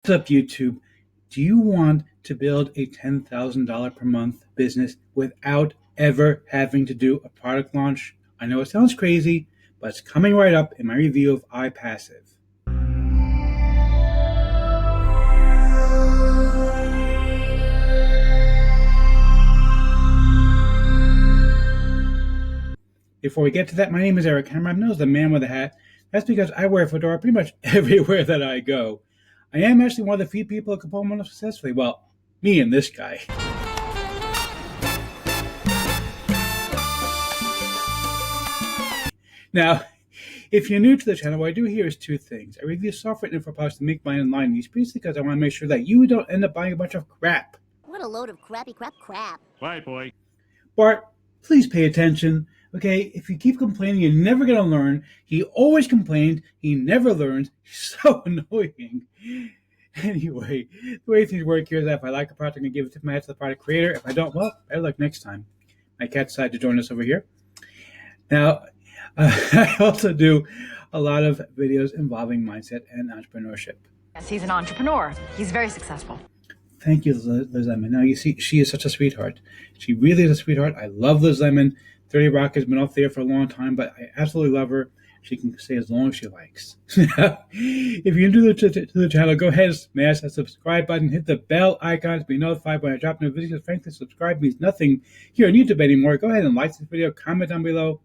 What's up, YouTube? Do you want to build a $10,000 per month business without ever having to do a product launch? I know it sounds crazy, but it's coming right up in my review of iPassive. Before we get to that, my name is Eric Hammer. I'm known as the man with a hat. That's because I wear a fedora pretty much everywhere that I go. I am actually one of the few people who can pull one off successfully. Well, me and this guy. Now, if you're new to the channel, what I do here is two things. I review software and info products to make money online niche, basically because I want to make sure that you don't end up buying a bunch of crap. What a load of crappy crap. Bye, boy. Bart, please pay attention. Okay, if you keep complaining, you're never going to learn. He always complained. He never learns. He's so annoying. Anyway, the way things work here is that if I like a product, I'm going to give it to my hat to the product creator. If I don't, well, better luck next time. My cat decided to join us over here. Now, I also do a lot of videos involving mindset and entrepreneurship. Yes, he's an entrepreneur. He's very successful. Thank you, Liz Lemon. Now, you see, she is such a sweetheart. She really is a sweetheart. I love Liz Lemon. 30 Rock has been off there for a long time, but I absolutely love her. She can stay as long as she likes. If you're new to the channel, go ahead and smash that subscribe button. Hit the bell icon to be notified when I drop new videos. Frankly, subscribe means nothing here on YouTube anymore. Go ahead and like this video, comment down below,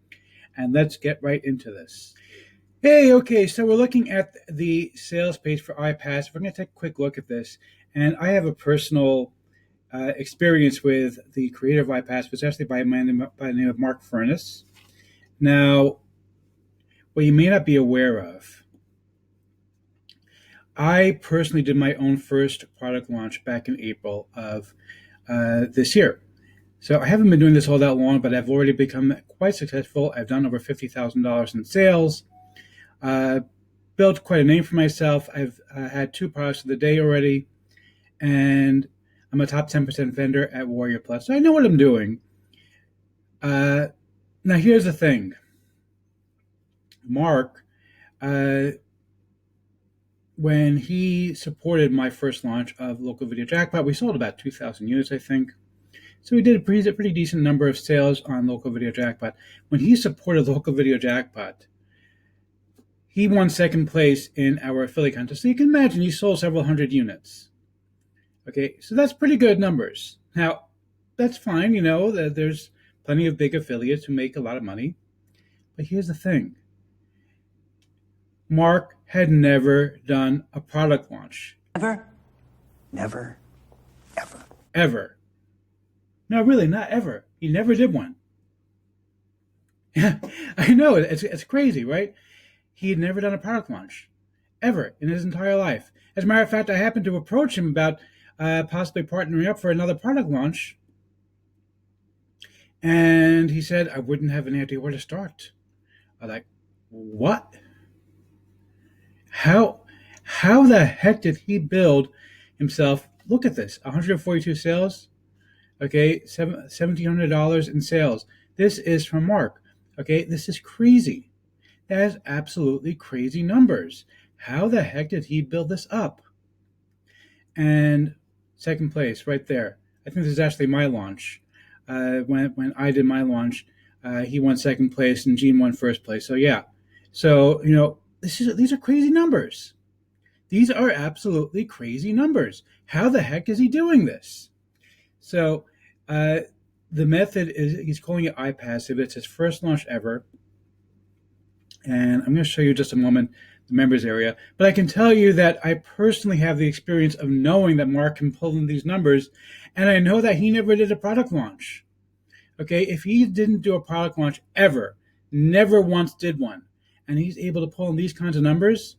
and let's get right into this. Hey, okay, so we're looking at the sales page for iPassive. We're going to take a quick look at this. And I have a personal experience with the creator of iPassive. It's actually by the name of Mark Furness. Now, what you may not be aware of, I personally did my own first product launch back in April of this year. So I haven't been doing this all that long, but I've already become quite successful. I've done over $50,000 in sales, built quite a name for myself. I've had 2 products of the day already, and I'm a top 10% vendor at Warrior Plus. So I know what I'm doing. Now, here's the thing. Mark, when he supported my first launch of Local Video Jackpot, we sold about 2,000 units, I think. So we did a pretty decent number of sales on Local Video Jackpot. When he supported Local Video Jackpot, he won second place in our affiliate contest. So you can imagine he sold several hundred units. Okay, so that's pretty good numbers. Now, that's fine, you know, that there's plenty of big affiliates who make a lot of money. But here's the thing. Mark had never done a product launch. Ever? Never. Ever. Ever. No, really, not ever. He never did one. Yeah, I know, it's crazy, right? He had never done a product launch. Ever in his entire life. As a matter of fact, I happened to approach him about possibly partnering up for another product launch. And he said, I wouldn't have any idea where to start. I was like, what? How the heck did he build himself? Look at this, 142 sales. Okay, $1,700 in sales. This is from Mark. Okay, this is crazy. That is absolutely crazy numbers. How the heck did he build this up? And second place right there. I think this is actually my launch. When I did my launch, he won second place and Gene won first place. So yeah. So, you know, these are crazy numbers. These are absolutely crazy numbers. How the heck is he doing this? So the method is, he's calling it iPassive. It's his first launch ever. And I'm going to show you just a moment the members area. But I can tell you that I personally have the experience of knowing that Mark can pull in these numbers. And I know that he never did a product launch. Okay, if he didn't do a product launch ever, never once did one, and he's able to pull in these kinds of numbers,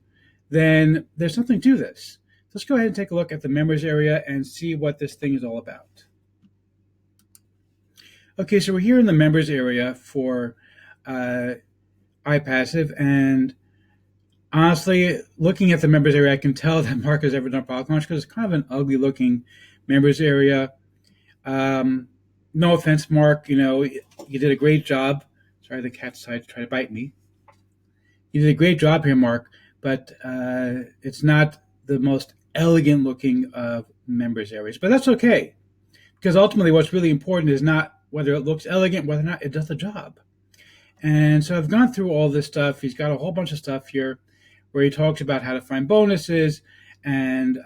then there's something to this. Let's go ahead and take a look at the members area and see what this thing is all about. Okay, so we're here in the members area for iPassive, and honestly, looking at the members area, I can tell that Mark has ever done a product launch because it's kind of an ugly looking members area. No offense, Mark, you know, you did a great job. Sorry, the cat decided to try to bite me. You did a great job here, Mark, but it's not the most elegant looking members areas. But that's okay, because ultimately what's really important is not whether it looks elegant, whether or not it does the job. And so I've gone through all this stuff. He's got a whole bunch of stuff here where he talks about how to find bonuses. And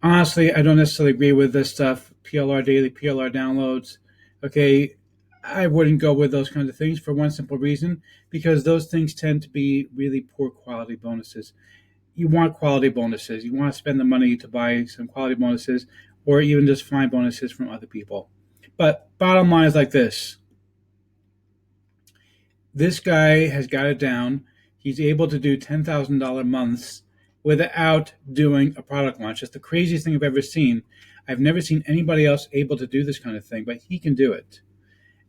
honestly, I don't necessarily agree with this stuff. PLR daily, PLR downloads. Okay, I wouldn't go with those kinds of things for one simple reason, because those things tend to be really poor quality bonuses. You want quality bonuses. You want to spend the money to buy some quality bonuses, or even just find bonuses from other people. But bottom line is like this. This guy has got it down. He's able to do $10,000 months without doing a product launch. It's the craziest thing I've ever seen. I've never seen anybody else able to do this kind of thing, but he can do it.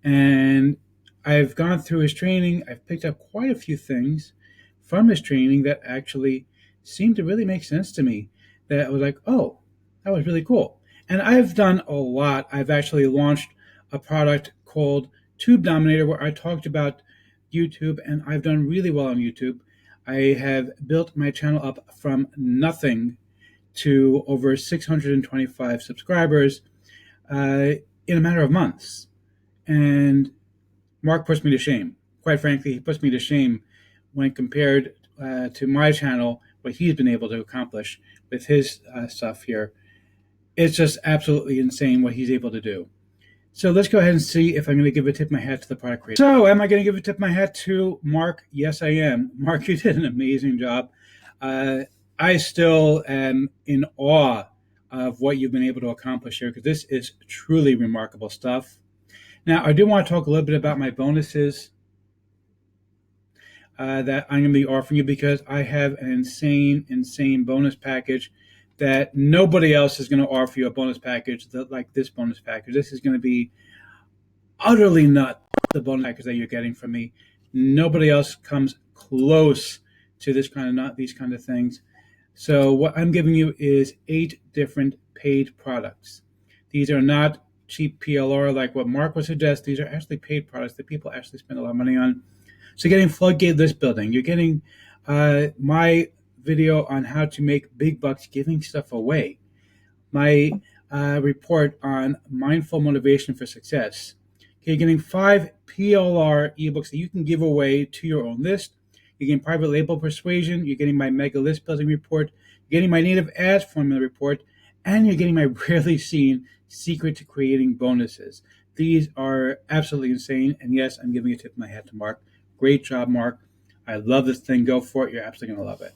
And I've gone through his training. I've picked up quite a few things from his training that actually seemed to really make sense to me. That I was like, oh, that was really cool. And I've done a lot. I've actually launched a product called Tube Dominator where I talked about YouTube, and I've done really well on YouTube. I have built my channel up from nothing to over 625 subscribers in a matter of months. And Mark puts me to shame. Quite frankly, he puts me to shame when compared to my channel, what he's been able to accomplish with his stuff here. It's just absolutely insane what he's able to do. So let's go ahead and see if I'm going to give a tip of my hat to the product creator. So am I going to give a tip of my hat to Mark? Yes, I am. Mark, you did an amazing job. I still am in awe of what you've been able to accomplish here, because this is truly remarkable stuff. Now, I do want to talk a little bit about my bonuses that I'm going to be offering you, because I have an insane bonus package that nobody else is going to offer you a bonus package like this bonus package. This is going to be utterly not the bonus package that you're getting from me. Nobody else comes close to these kind of things. So what I'm giving you is 8 different paid products. These are not cheap PLR like what Mark would suggest. These are actually paid products that people actually spend a lot of money on. So you're getting floodgate list building. You're getting my video on how to make big bucks giving stuff away. My report on mindful motivation for success. Okay, you're getting 5 PLR ebooks that you can give away to your own list. You're getting private label persuasion. You're getting my mega list building report. You're getting my native ads formula report. And you're getting my rarely seen secret to creating bonuses. These are absolutely insane. And yes, I'm giving a tip of my hat to Mark. Great job, Mark. I love this thing. Go for it. You're absolutely going to love it.